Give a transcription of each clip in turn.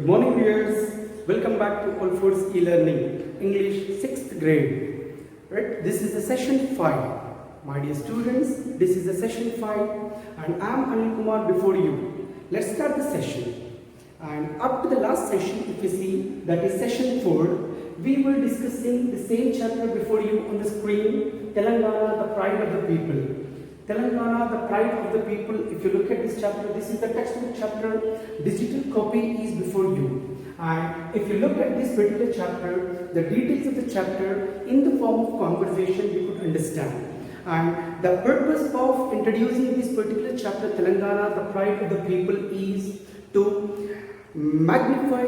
morning viewers, welcome back to All Foods E-Learning, English 6th grade. Right? This is the session 5. My dear students, this is the session 5 and I am Anil Kumar before you. Let's start the session. And up to the last session, if you see, that is session 4, we were discussing the same chapter before you on the screen, Telangana, the pride of the people. Telangana, the pride of the people. If you look at this chapter, this is the textbook chapter. Digital copy is before you. And if you look at this particular chapter, the details of the chapter in the form of conversation, you could understand. And the purpose of introducing this particular chapter, Telangana, the pride of the people, is to magnify,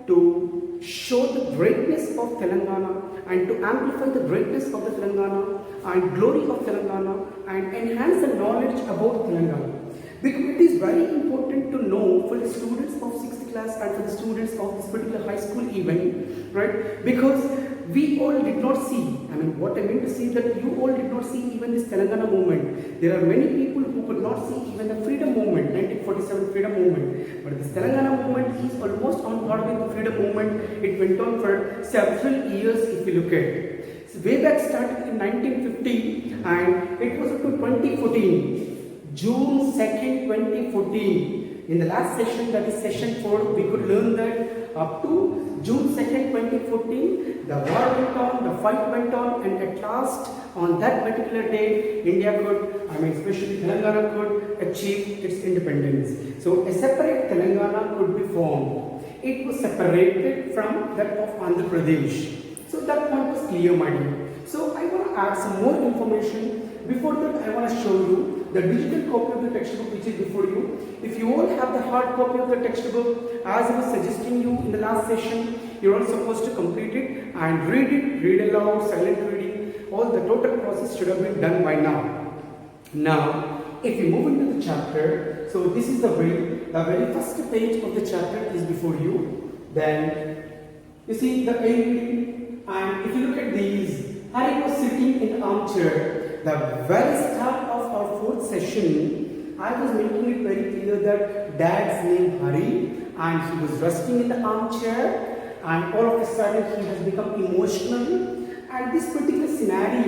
to show the greatness of Telangana and to amplify the greatness of the Telangana and glory of Telangana and enhance the knowledge about Telangana. Because it is very important to know for the students of 6th class and for the students of this particular high school even, right? Because we all did not see, what I mean to say that you all did not see even this Telangana movement. There are many people who could not see even the freedom movement, 1947 freedom movement. But this Telangana movement is almost on par with the freedom movement. It went on for several years if you look at it. So way back started in 1950 and it was up to 2014. June 2nd, 2014. In the last session, that is session 4, we could learn that up to June 2nd, 2014, the war went on, the fight went on, and at last, on that particular day, India could, especially Telangana could achieve its independence. So a separate Telangana could be formed. It was separated from that of Andhra Pradesh. So that point was clear, my dear. So I want to add some more information. Before that, I want to show you the digital copy of the textbook which is before you. If you all have the hard copy of the textbook, as I was suggesting you in the last session, you are all supposed to complete it and read aloud, silent reading. All the total process should have been done by now. Now, if you move into the chapter, so this is the very first page of the chapter is before you. Then, you see the A reading, and if you look at these, Harry was sitting in the armchair. The very start of our 4th session, I was making it very clear that Dad's name Hari and he was resting in the armchair and all of a sudden he has become emotional, and this particular scenario,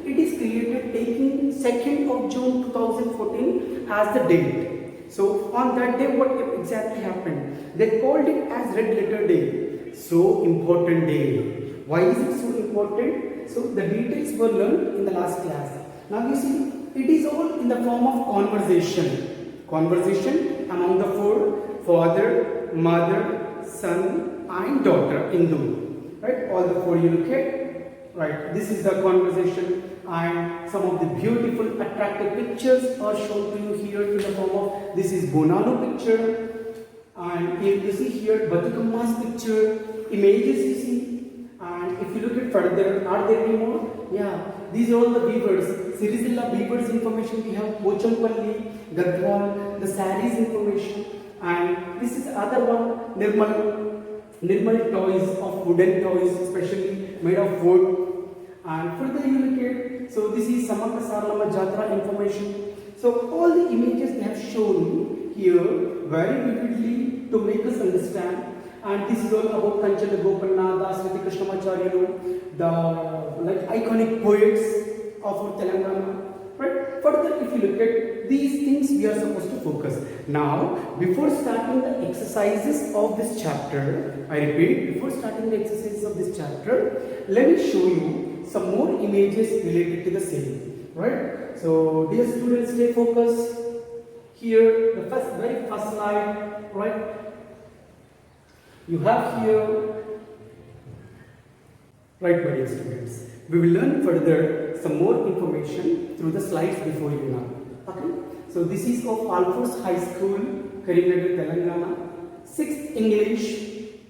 it is created taking 2nd of June 2014 as the date. So on that day, what exactly happened? They called it as Red Letter Day. So important day. Why is it so important? So the details were learned in the last class. Now you see, it is all in the form of conversation. Conversation among the 4, father, mother, son and daughter, Hindu. Right? All the 4 you look at. Right? This is the conversation and some of the beautiful attractive pictures are shown to you here in the form of, this is Bonalu picture and you see here Batukamma's picture, images you see. And if you look at further, are there any more? Yeah, these are all the weavers. Sirizilla weavers information. We have Pochampalli, Gadwal, the sarees information. And this is the other one, Nirmal toys of wooden toys, especially made of wood. And further you look at, so this is Samaka Sarlama Jatra information. So all the images they have shown here very vividly to make us understand. And this is all about Kanchana Gopalna, Smriti Krishnamacharya, the iconic poets of our Telangana. Right? Further, if you look at these things, we are supposed to focus. Now, before starting the exercises of this chapter, I repeat, before starting the exercises of this chapter, let me show you some more images related to the same. Right? So, dear students, stay focused. Here, the very first slide, right? You have here, right, my dear students. We will learn further some more information through the slides before you now. Okay? So this is of Alphonse High School, Karimnagar, Telangana. 6th English,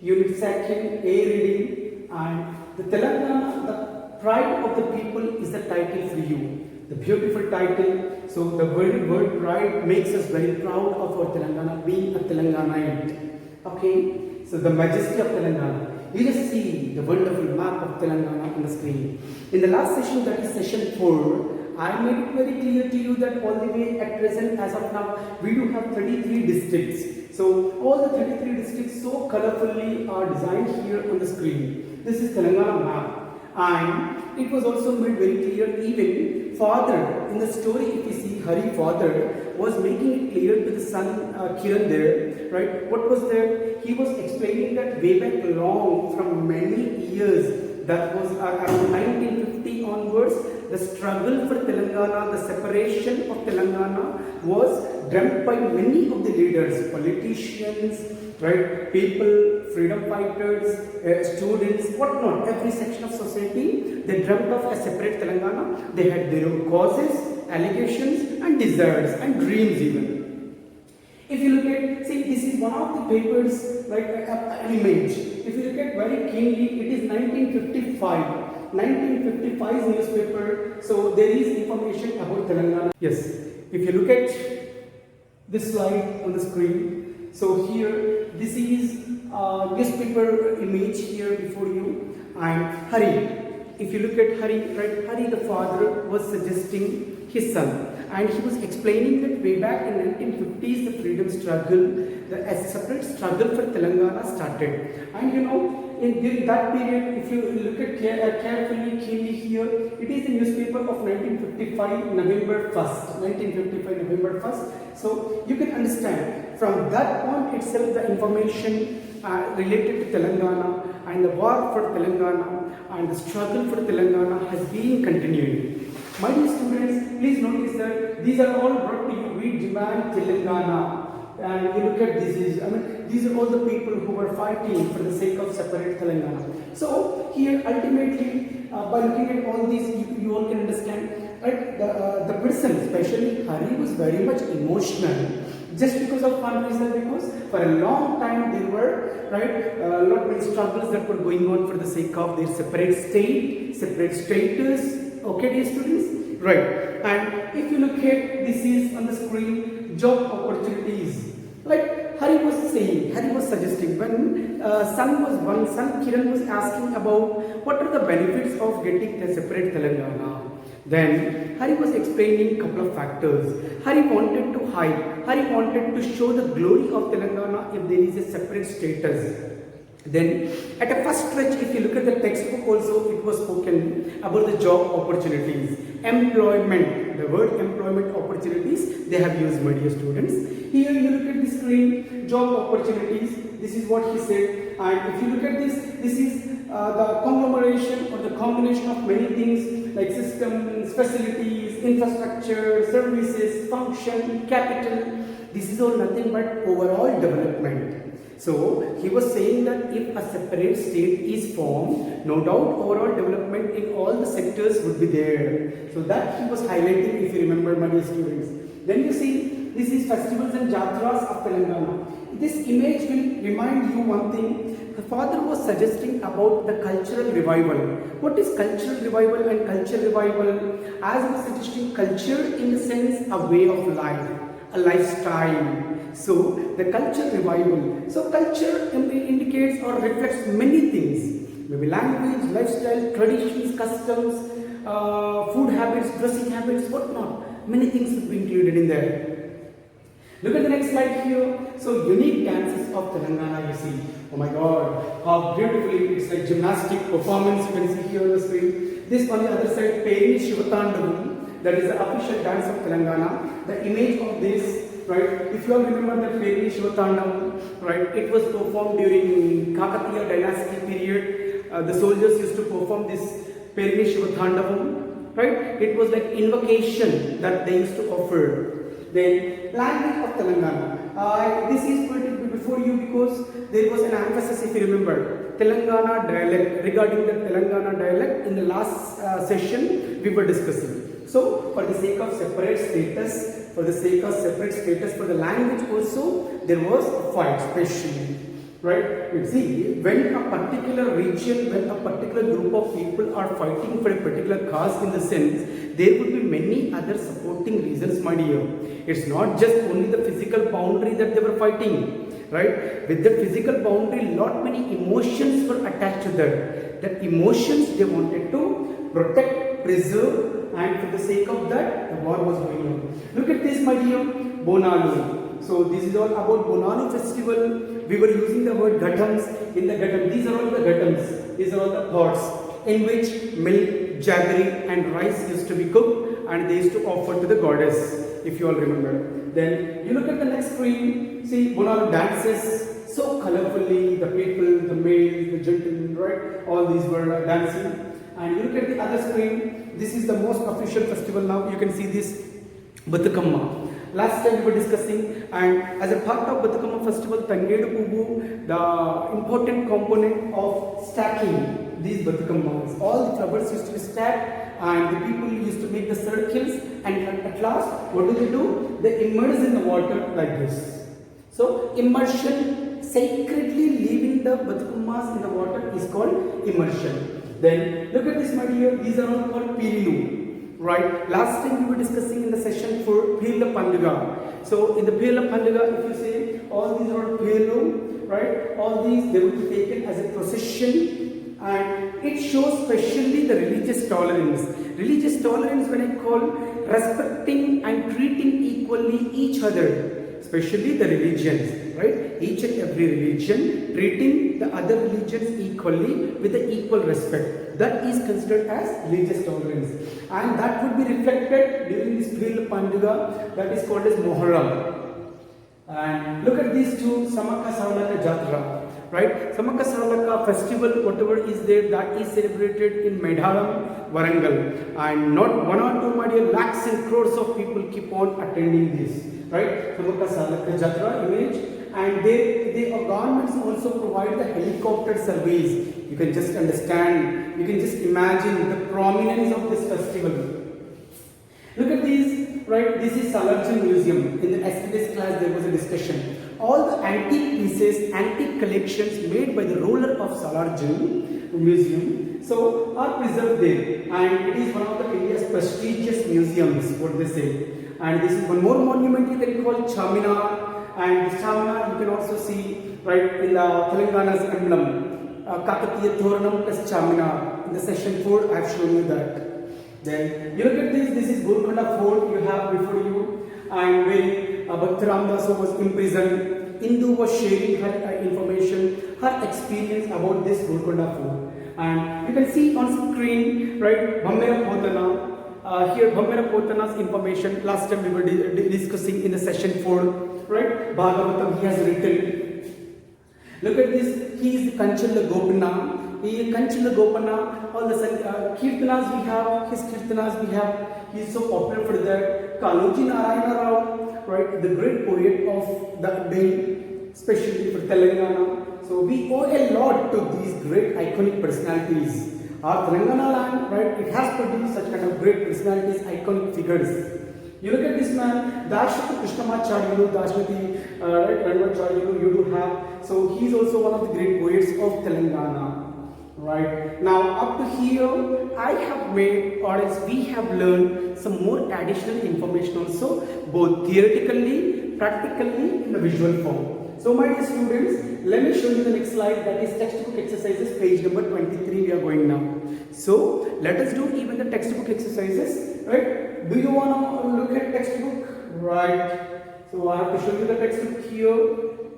Unit 2nd, A reading, and the Telangana, the pride of the people is the title for you. The beautiful title. So the very word pride makes us very proud of our Telangana, being a Telanganaite. Okay? So the majesty of Telangana. You just see the wonderful map of Telangana on the screen. In the last session, that is session 4, I made it very clear to you that all the way at present, as of now, we do have 33 districts. So all the 33 districts so colorfully are designed here on the screen. This is Telangana map. And it was also made very clear, even father in the story, if you see Hari father was making it clear to the son Kiran there, right? What was there? He was explaining that way back long from many years, that was around 1950 onwards, the struggle for Telangana, the separation of Telangana was dreamt by many of the leaders, politicians, right, people, freedom fighters, students, whatnot, every section of society, they dreamt of a separate Telangana. They had their own causes, allegations and desires and dreams even. If you look at, see, this is one of the papers, like an image. If you look at very keenly, it is 1955. 1955's newspaper, so there is information about Telangana. Yes, if you look at this slide on the screen, so here, this is newspaper image here before you, and Hari. If you look at Hari, right, Hari the father was suggesting his son, and he was explaining that way back in 1950s the freedom struggle, a separate struggle for Telangana started. And you know, during that period, if you look at carefully, keenly here, it is the newspaper of 1955 November 1st. 1955 November 1st. So you can understand from that point itself the information related to Telangana and the war for Telangana and the struggle for Telangana has been continuing. My dear students, please notice that these are all brought to you. We demand Telangana. And you look at this, these are all the people who were fighting for the sake of separate Telangana. So here ultimately, by looking at all these, you all can understand, right? The person, especially Hari, was very much emotional. Just because of one reason, because for a long time there were, right, a lot of struggles that were going on for the sake of their separate state, separate status. Okay, dear students? Right. And if you look at, this is on the screen, job opportunities. Like Hari was saying, Hari was suggesting, when son Kiran was asking about what are the benefits of getting a separate Telangana. Then Hari was explaining a couple of factors. Hari wanted to hide, Hari wanted to show the glory of Telangana if there is a separate status. Then at a first stretch, if you look at the textbook also, it was spoken about the job opportunities, employment, the word employment opportunities they have used, my dear students. Here you look at the screen, job opportunities, this is what he said. And if you look at this, this is the conglomeration or the combination of many things like systems, facilities, infrastructure, services, function, capital. This is all nothing but overall development. So he was saying that if a separate state is formed, no doubt overall development in all the sectors would be there. So that he was highlighting, if you remember, my dear students. Then you see, this is festivals and jatras of Telangana. This image will remind you one thing. The father was suggesting about the cultural revival. What is cultural revival and cultural revival? As he was suggesting, culture in the sense a way of life, a lifestyle. So the culture revival. So culture indicates or reflects many things. Maybe language, lifestyle, traditions, customs, food habits, dressing habits, whatnot. Many things would be included in there. Look at the next slide here. So unique dances of Telangana, you see. Oh my God, how beautifully it's like gymnastic performance you can see here on the screen. This on the other side, Peri Shivatandavum, that is the official dance of Telangana. The image of this, right, if you all remember the Peri Shivatandavum, right, it was performed during Kakatiya dynasty period. The soldiers used to perform this Peri Shivatandavum, right. It was like invocation that they used to offer. Then language of Telangana. This is going to be before you because there was an emphasis, if you remember, Telangana dialect, regarding the Telangana dialect in the last session we were discussing. So for the sake of separate status, for the language also, there was a fight especially. Right? You see, when a particular region, when a particular group of people are fighting for a particular cause in the sense, there would be many other supporting reasons, my dear. It's not just only the physical boundary that they were fighting, right? With the physical boundary, lot many emotions were attached to that. That emotions they wanted to protect, preserve, and for the sake of that, the war was going on. Look at this, my dear, Bonalu. So this is all about Bonani festival. We were using the word ghatams. In the ghatam, these are all the ghatams. These are all the pots in which milk, jaggery and rice used to be cooked, and they used to offer to the goddess, if you all remember. Then you look at the next screen. See, Bonani dances so colorfully. The people, the males, the gentlemen, right? All these were dancing. And you look at the other screen. This is the most official festival now. You can see this Bathukamma. Last time we were discussing, and as a part of Bathukamma festival, Tangedu Pubu, the important component of stacking these Bathukammas. All the flowers used to be stacked, and the people used to make the circles, and at last, what do? They immerse in the water like this. So, immersion, sacredly leaving the Bathukammas in the water is called immersion. Then, look at this, my dear, these are all called Pirilu. Right, last time we were discussing in the session for Pila Pandaga. So in the Pila Pandaga, if you say all these are Pilu, right, all these they will be taken as a procession, and it shows especially the religious tolerance. Religious tolerance, when I call respecting and treating equally each other, especially the religions, right? Each and every religion treating the other religions equally with the equal respect. That is considered as religious tolerance, and that would be reflected during this Pil Pandaga, that is called as Moharram. And look at these two, Samaka Salaka Jatra, right? Samaka Salaka festival, whatever is there, that is celebrated in Medharam, Warangal, and not 1 or 2, my dear, lakhs and crores of people keep on attending this, right? Samaka Salaka Jatra image. And the governments also provide the helicopter service. You can just understand, you can just imagine the prominence of this festival. Look at these, right? This is Salarjung Museum. In the yesterday's class, there was a discussion. All the antique pieces, antique collections made by the ruler of Salarjung Museum, so are preserved there. And it is one of the India's prestigious museums, what they say. And this is one more monument you can call Charminar. And this Charminar you can also see, right, in the Telangana's emblem, Kakatiya Thoranam plus Charminar. In the session 4, I have shown you that. Then you look at this is Golconda Fort you have before you, and when Bhakti Ramdas was imprisoned, Indu was sharing her information, her experience about this Golconda Fort. And you can see on screen, right, Bhammera Potana. Here Bhammera Potana's information, last time we were discussing in the session 4, right? Bhagavatam he has written. Look at this, he is Kanchila Gopana. He is Kanchila Gopana. All the Kirtanas we have, his Kirtanas we have. He is so popular for that. Kaloji Narayana Rao, right? The great poet of that day, especially for Telangana. So we owe a lot to these great iconic personalities. Our Telangana land, right, it has produced such kind of great personalities, iconic figures. You look at this man, Dashmati Krishnamacharyalu, Dashmati Ranamacharyalu, you do have. So he is also one of the great poets of Telangana. Right. Now up to here, I have made, or else we have learned some more additional information also, both theoretically, practically, in the visual form. So my dear students, let me show you the next slide, that is textbook exercises, page number 23 we are going now. So let us do even the textbook exercises, right? Do you want to look at textbook? Right. So I have to show you the textbook here,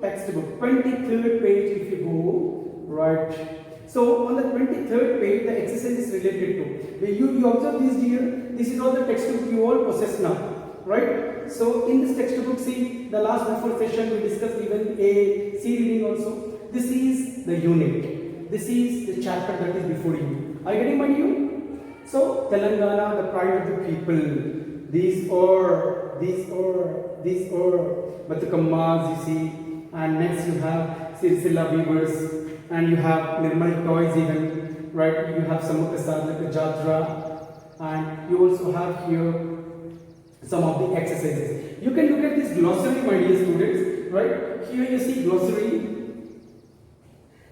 textbook, 23rd page if you go, right. So on the 23rd page, the exercise is related to, you observe this here, this is all the textbook you all possess now, right? So in this textbook, see, the last before session we discussed even a C reading also. This is the unit, this is the chapter that is before you. Are you getting my new? So Telangana, the pride of the people, these are Bathukammas, you see, and next you have Silsila weavers, and you have Nirmali toys even, right? You have Samaka Sadhaka Jatra, and you also have here some of the exercises. You can look at this glossary, my dear students, right? Here you see glossary.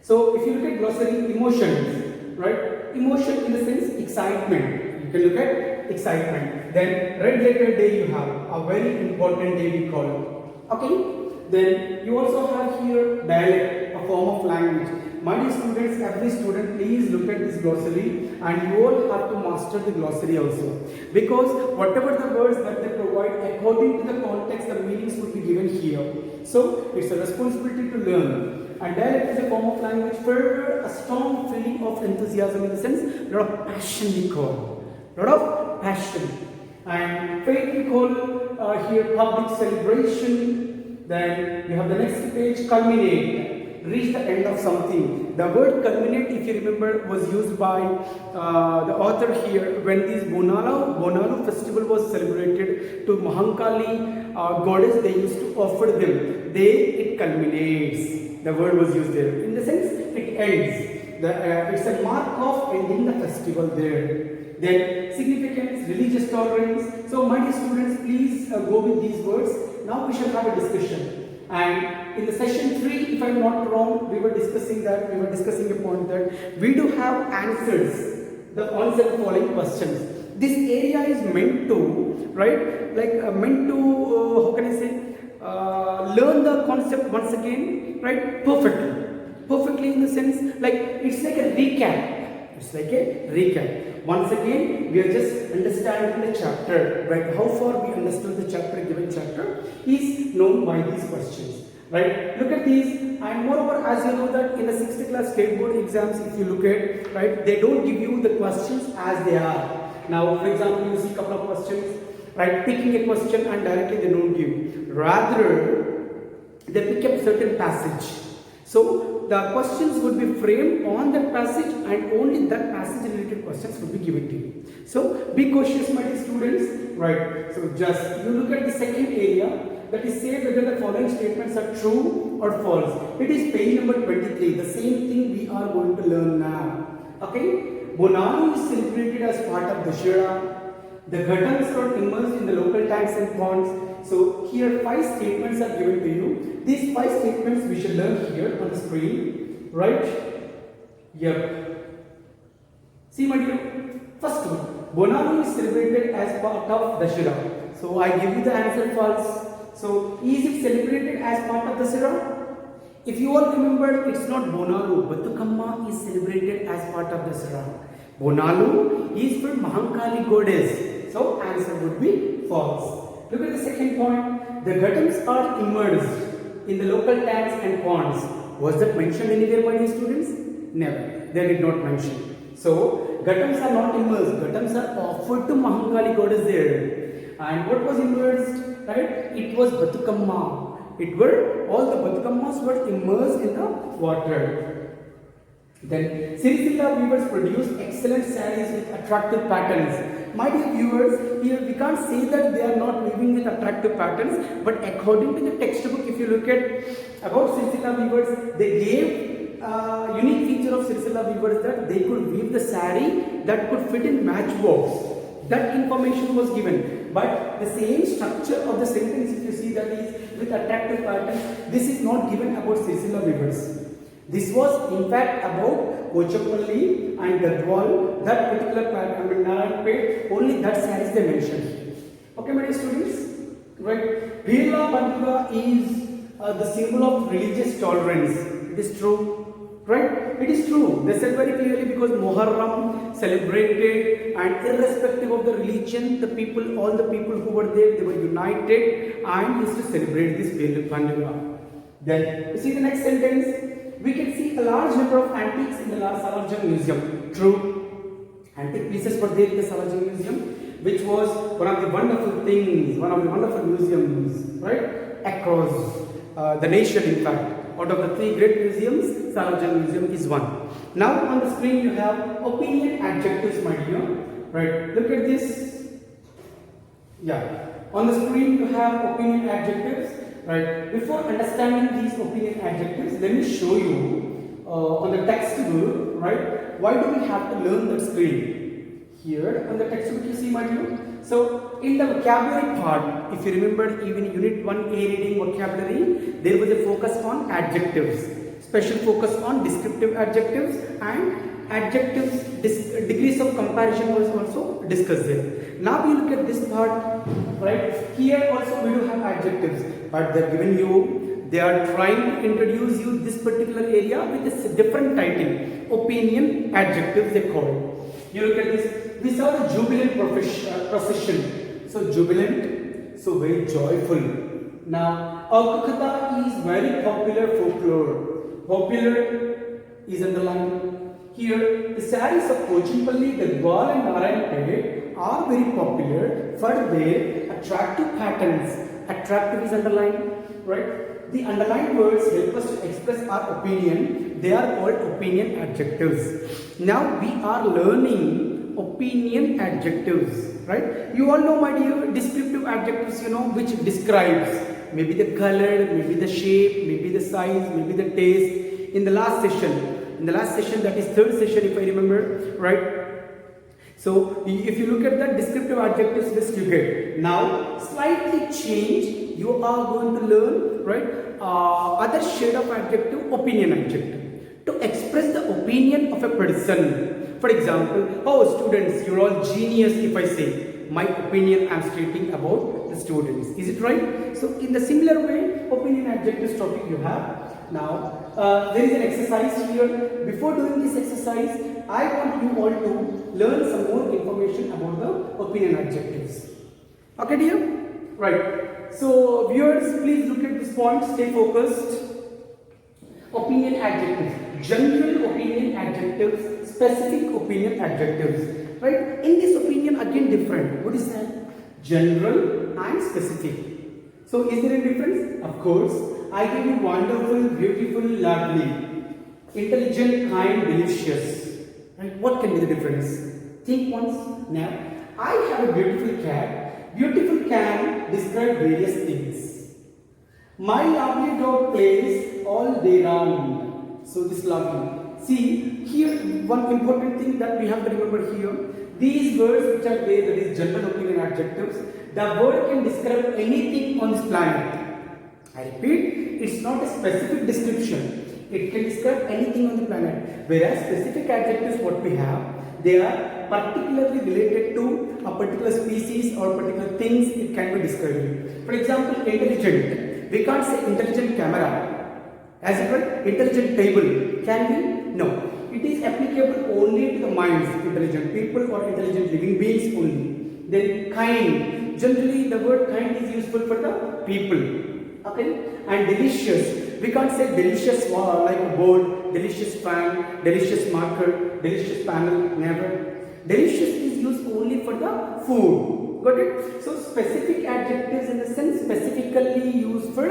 So if you look at glossary, emotions, right? Emotion in the sense excitement. You can look at excitement. Then red letter day you have, a very important day we call. Okay? Then you also have here dialect, a form of language. My dear students, every student, please look at this glossary, and you all have to master the glossary also. Because whatever the words that they provide provide according to the context, the meanings would be given here. So it's a responsibility to learn. And dialect is a form of language for a strong feeling of enthusiasm, in the sense, a lot of passion we call. Lot of passion. And faith we call here public celebration. Then you have the next page, culminate, reach the end of something. The word culminate, if you remember, was used by the author here when this Bonalu festival was celebrated to Mahankali goddess. They used to offer them. It culminates. The word was used there. In the sense, it ends. It's a mark of ending the festival there. Then significance, religious tolerance. So my dear students, please go with these words. Now we shall have a discussion. And in the session 3, if I am not wrong, we were discussing a point that we do have answers, the answer to the following questions. This area is meant to, right, how can I say, learn the concept once again, right, perfectly in the sense, like it's like a recap. Once again, we are just understanding the chapter, right? How far we understood the chapter, given chapter, is known by these questions, right? Look at these, and moreover, as you know that in the 6th class state board exams, if you look at, right, they don't give you the questions as they are. Now, for example, you see a couple of questions, right? Picking a question and directly they don't give. Rather, they pick up certain passage. So the questions would be framed on that passage, and only that passage related questions would be given to you. So be cautious, my dear students, right? So just you look at the second area, that is, say whether the following statements are true or false. It is page number 23. The same thing we are going to learn now. Okay? Bonalu is celebrated as part of Dussehra. The Ghatams are immersed in the local tanks and ponds. So here 5 statements are given to you. These 5 statements we shall learn here on the screen, right? Yep. See, my dear, first one, Bonalu is celebrated as part of Dussehra. So I give you the answer false. So is it celebrated as part of Dussehra? If you all remember, it's not Bonalu, Bathukamma is celebrated as part of Dussehra. Bonalu is for Mahankali goddess. So answer would be false. Look at the second point. The Ghatams are immersed in the local tanks and ponds. Was that mentioned anywhere by the students? Never. They did not mention. So Ghatams are not immersed. Ghatams are offered to Mahankali goddess there. And what was immersed? Right? It was Bathukamma. All the Bathukammas were immersed in the water. Then Siricilla weavers produce excellent sarees with attractive patterns. My dear viewers, here we can't say that they are not weaving with attractive patterns, but according to the textbook, if you look at about Siricilla weavers, they gave unique feature of Siricilla weavers that they could weave the saree that could fit in matchbox. That information was given, but the same structure of the sentence, if you see, that is with attractive patterns, this is not given about Siricilla weavers. This was in fact about Kochapalli and Gadwal, that particular pattern, Narayanpet, only that sarees they mentioned. Okay, my dear students, right? Birla Banduga is the symbol of religious tolerance. It is true, right? It is true. They said very clearly because Muharram celebrated, and irrespective of the religion, all the people who were there, they were united and used to celebrate this Birla Banduga. Then you see the next sentence. We can see a large number of antiques in the Salarjung Museum. True. Antique pieces were there in the Salarjung Museum, which was one of the wonderful things, one of the wonderful museums, right? Across the nation, in fact. Out of the 3 great museums, Salarjung Museum is one. Now on the screen you have opinion adjectives, my dear. Right? Look at this. Yeah. On the screen you have opinion adjectives. Right. Before understanding these opinion adjectives, let me show you on the textbook, right? Why do we have to learn that screen? Here on the textbook, you see, my dear. So in the vocabulary part, if you remember, even unit 1A reading vocabulary, there was a focus on adjectives, special focus on descriptive adjectives, and adjectives degrees of comparison was also discussed there. Now we look at this part, right? Here also we do have adjectives, but they are given you, they are trying to introduce you this particular area with a different title, opinion adjectives they call it. You look at this, we saw the jubilant procession. So jubilant, so very joyful. Now, Kakata is very popular folklore. Popular is underlined. Here, the sarees of Pochimpalli, Gadwal and Narayanpet are very popular for their attractive patterns. Attractive is underlined, right? The underlined words help us to express our opinion. They are called opinion adjectives. Now, we are learning opinion adjectives, right? You all know, my dear, descriptive adjectives, which describes maybe the color, maybe the shape, maybe the size, maybe the taste. In the last session, that is third session if I remember, right? So if you look at the descriptive adjectives list you get. Now slightly change, you are going to learn, right, other shade of adjective, opinion adjective, to express the opinion of a person. For example, oh students, you're all genius if I say. My opinion I am stating about the students. Is it right? So in the similar way, opinion adjectives topic you have. Now there is an exercise here. Before doing this exercise, I want you all to learn some more information about the opinion adjectives. Okay dear? Right. So viewers, please look at this point, stay focused. Opinion adjectives. General opinion adjectives, specific opinion adjectives. Right? In this opinion, again different. What is that? General and specific. So is there a difference? Of course. I give you wonderful, beautiful, lovely, intelligent, kind, delicious. And what can be the difference? Think once. Now, I have a beautiful cat. Beautiful can describe various things. My lovely dog plays all day round. So this lovely. See, here one important thing that we have to remember here. These words which are there, that is general opinion adjectives, the word can describe anything on this planet. I repeat, it's not a specific description. It can describe anything on the planet. Whereas specific adjectives what we have, they are particularly related to a particular species or particular things it can be described. For example, intelligent. We can't say intelligent camera. As it were, intelligent table. Can we? No. It is applicable only to the minds, intelligent people or intelligent living beings only. Then kind. Generally, the word kind is useful for the people. Okay? And delicious. We can't say delicious like a board, delicious fan, delicious marker, delicious panel. Never. Delicious is used only for the food. Got it? So specific adjectives in the sense specifically used for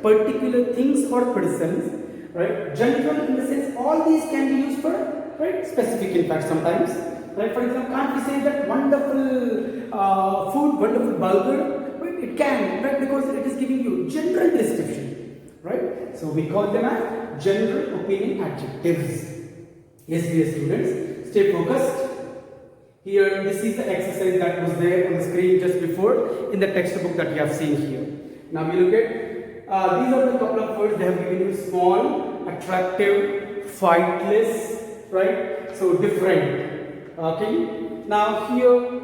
particular things or persons. Right? General in the sense all these can be used for, right, specific in fact sometimes. Right? For example, can't we say that wonderful food, wonderful burger? Right? It can, right? Because it is giving you general description. Right? So we call them as general opinion adjectives. Yes, dear students, stay focused. Here, this is the exercise that was there on the screen just before in the textbook that you have seen here. Now we look at these are the couple of words they have given you: small, attractive, fightless, right? So different. Okay. Now here,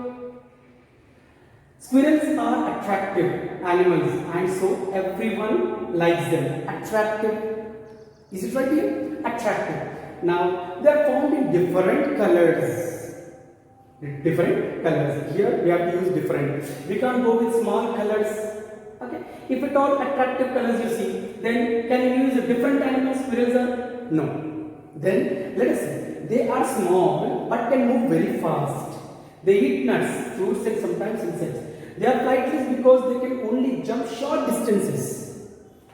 squirrels are attractive animals, and so everyone likes them. Attractive. Is it right here? Attractive. Now they are found in different colors. Different colors. Here we have to use different. We can't go with small colors. Okay. If at all attractive colors you see, then can you use a different animal? Squirrels are? No. Then let us see. They are small but can move very fast. They eat nuts, fruits and sometimes insects. They are flightless because they can only jump short distances.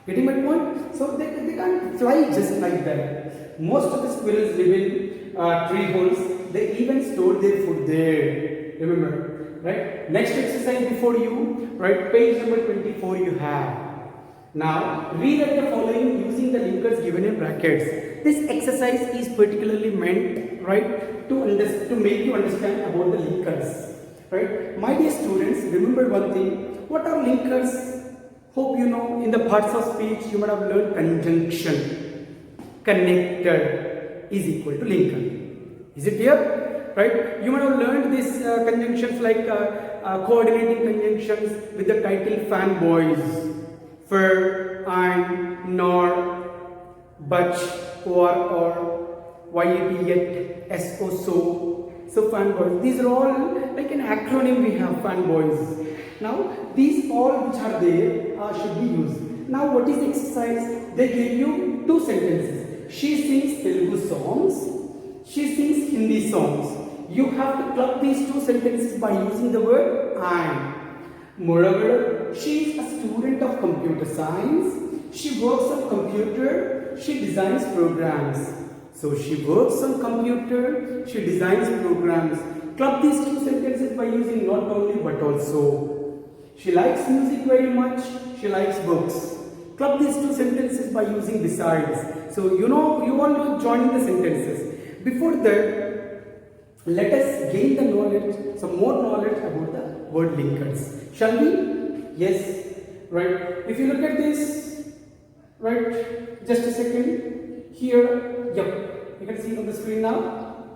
Getting my point? So they can't fly just like that. Most of the squirrels live in tree holes. They even store their food there. Remember. Right? Next exercise before you, right? Page number 24 you have. Now, rewrite the following using the linkers given in brackets. This exercise is particularly meant, right, to make you understand about the linkers. Right? My dear students, remember one thing. What are linkers? Hope you know, in the parts of speech you might have learned conjunction. Connected is equal to linker. Is it clear? Right? You might have learned these conjunctions like coordinating conjunctions with the title fanboys. For, and, nor, but, or, yet, yet, so, So fanboys, these are all like an acronym we have, fanboys. Now these all which are there should be used. Now what is the exercise? They give you two sentences. She sings Telugu songs, she sings Hindi songs. You have to club these two sentences by using the word and. Moreover, she is a student of computer science. She works on computer. She designs programs. So she works on computer. She designs programs. Club these two sentences by using not only but also. She likes music very much. She likes books. Club these two sentences by using besides. So you all know joining the sentences. Before that, let us gain the knowledge, some more knowledge about the word linkers. Shall we? Yes. Right. If you look at this, right, just a second. Here, yep, you can see on the screen now.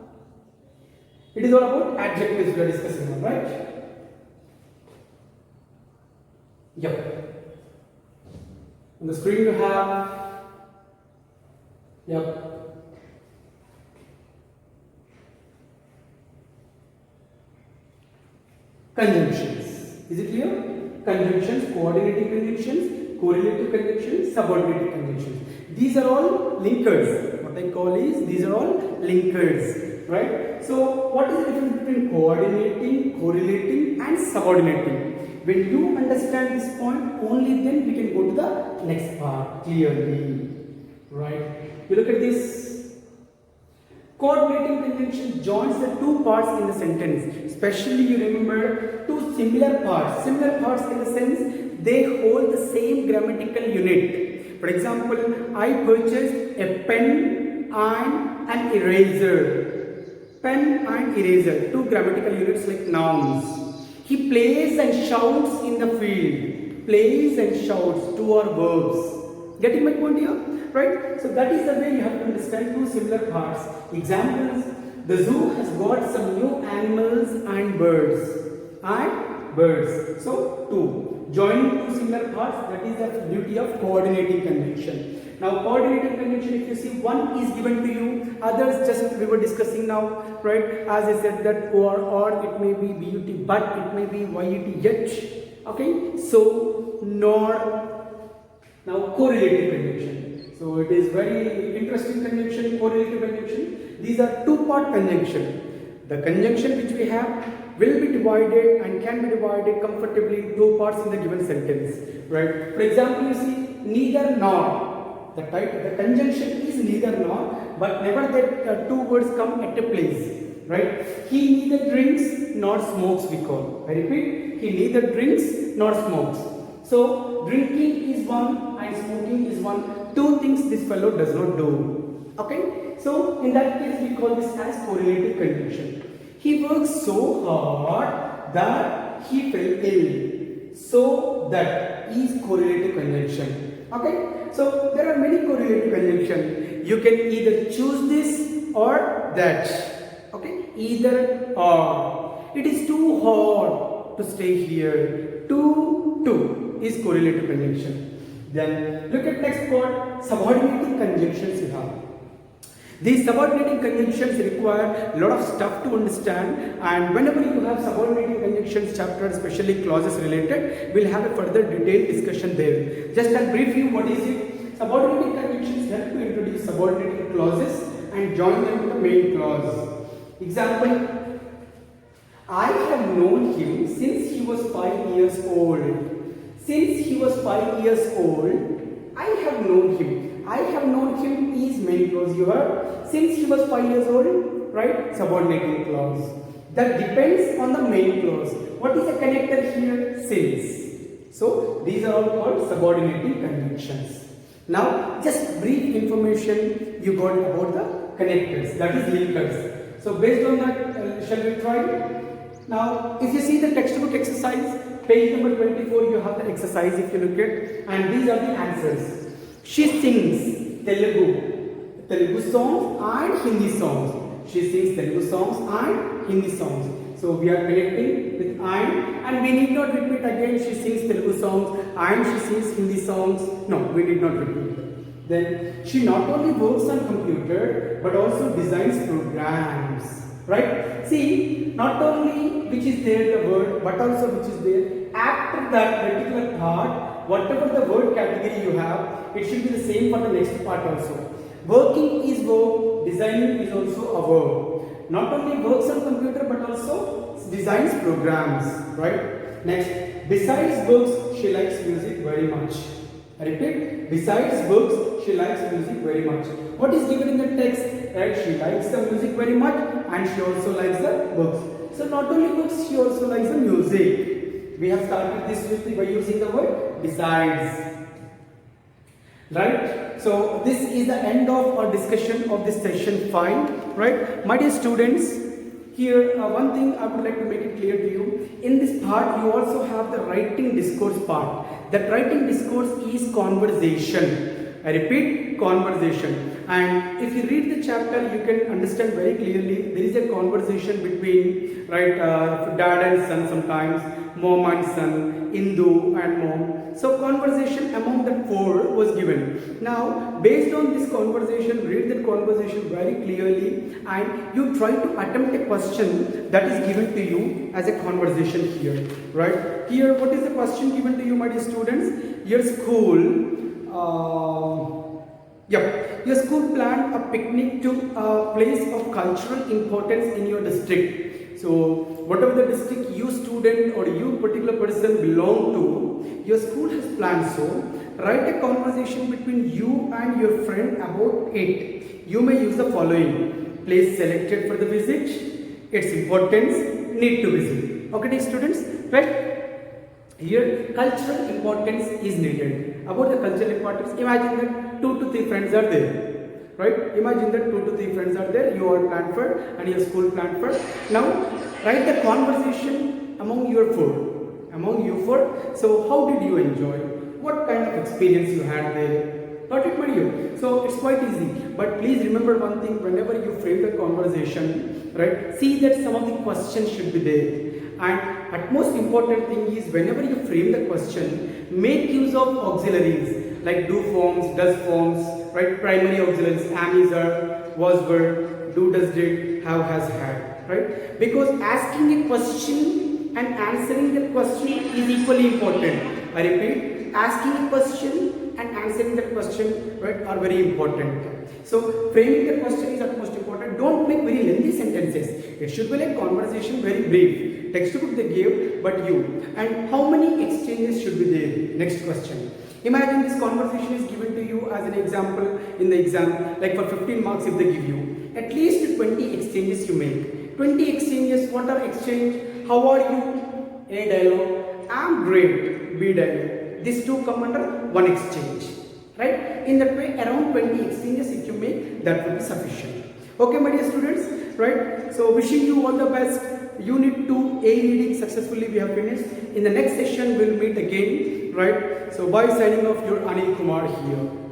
It is all about adjectives we are discussing now, right? Yep. On the screen you have, yep. Conjunctions. Is it clear? Conjunctions, coordinating conjunctions, correlative conjunctions, subordinating conjunctions. These are all linkers. What I call is, these are all linkers. Right? So, what is the difference between coordinating, correlating and subordinating? When you understand this point, only then we can go to the next part clearly. Right? You look at this. Coordinating conjunction joins the two parts in the sentence. Especially you remember two similar parts. Similar parts in the sense they hold the same grammatical unit. For example, I purchased a pen and an eraser. Pen and eraser, two grammatical units like nouns. He plays and shouts in the field. Plays and shouts, two are verbs. Getting my point here? Right? So that is the way you have to understand two similar parts. Examples, the zoo has got some new animals and birds. So two. Joining two similar parts, that is the beauty of coordinating conjunction. Now coordinating conjunction, if you see, one is given to you, others just we were discussing now, right? As I said that or it may be but, but it may be yet. Okay? So nor. Now correlative conjunction. So it is very interesting conjunction, correlative conjunction. These are two-part conjunction. The conjunction which we have will be divided and can be divided comfortably in two parts in the given sentence. Right? For example, you see neither nor. The conjunction is neither nor, but never that two words come at a place. Right? He neither drinks nor smokes, we call. I repeat, he neither drinks nor smokes. So drinking is one and smoking is one. Two things this fellow does not do. Okay? So in that case we call this as correlative conjunction. He works so hard that he fell ill. So that is correlative conjunction. Okay? So there are many correlative conjunctions. You can either choose this or that. Okay? Either or. It is too hard to stay here. Two is correlative conjunction. Then look at next part, subordinating conjunctions you have. These subordinating conjunctions require a lot of stuff to understand, and whenever you have subordinating conjunctions chapter, especially clauses related, we'll have a further detailed discussion there. Just I'll brief you what is it. Subordinating conjunctions help to introduce subordinating clauses and join them to the main clause. Example, I have known him since he was 5 years old. Since he was 5 years old, I have known him. I have known him is main clause. You heard? Since he was 5 years old, right? Subordinating clause. That depends on the main clause. What is the connector here? Since. So these are all called subordinating conjunctions. Now, just brief information you got about the connectors. That is linkers. So based on that, shall we try? Now, if you see the textbook exercise, page number 24, you have the exercise if you look at, and these are the answers. She sings Telugu songs and Hindi songs. She sings Telugu songs and Hindi songs. So we are connecting with and we need not repeat again. She sings Telugu songs and she sings Hindi songs. No, we did not repeat. Then she not only works on computer but also designs programs. right? See, not only which is there the word, but also which is there after that particular part, whatever the word category you have, it should be the same for the next part also. Working is verb, designing is also a verb. Not only works on computer but also designs programs, right? Next, besides books, she likes music very much. I repeat, besides books, she likes music very much. What is given in the text? Right? She likes the music very much and she also likes the books. So not only books, she also likes the music. We have started this with by using the word besides. Right? So this is the end of our discussion of this session 5. Right? My dear students, here one thing I would like to make it clear to you. In this part, you also have the writing discourse part. That writing discourse is conversation. I repeat, conversation. And if you read the chapter, you can understand very clearly there is a conversation between dad and son sometimes, mom and son, Hindu and mom. So conversation among the four was given. Now, based on this conversation, read that conversation very clearly and you try to attempt a question that is given to you as a conversation here. Right? Here, what is the question given to you, my dear students? Your school your school planned a picnic to a place of cultural importance in your district. So, whatever the district you student or you particular person belong to, your school has planned so. Write a conversation between you and your friend about it. You may use the following. Place selected for the visit, its importance, need to visit. Okay, dear students, right? Here, cultural importance is needed. About the cultural importance, imagine that 2 to 3 friends are there. Right? Imagine that 2 to 3 friends are there. You are Planford and your school Planford. Now, write the conversation among your four. Among you four. So, how did you enjoy? What kind of experience you had there? Got it, my dear? So, it's quite easy. But please remember one thing. Whenever you frame the conversation, right? See that some of the questions should be there. And at most important thing is whenever you frame the question, make use of auxiliaries like do forms, does forms, right? Primary auxiliaries, am, is, are, was, were, do, does, did, have, has, had, right? Because asking a question and answering the question is equally important. I repeat, asking a question and answering the question, right, are very important. So framing the question is at most important. Don't make very lengthy sentences. It should be like conversation, very brief. Textbook they gave, but you. And how many exchanges should be there? Next question. Imagine this conversation is given to you as an example in the exam, like for 15 marks if they give you. At least 20 exchanges you make. 20 exchanges, what are exchange? How are you? A dialogue. I'm great. B dialogue. These two come under one exchange. Right? In that way, around 20 exchanges if you make, that will be sufficient. Okay, my dear students, right? So, wishing you all the best. Unit 2 A reading successfully we have finished. In the next session, we'll meet again, right? So, bye, signing off, your Anil Kumar here.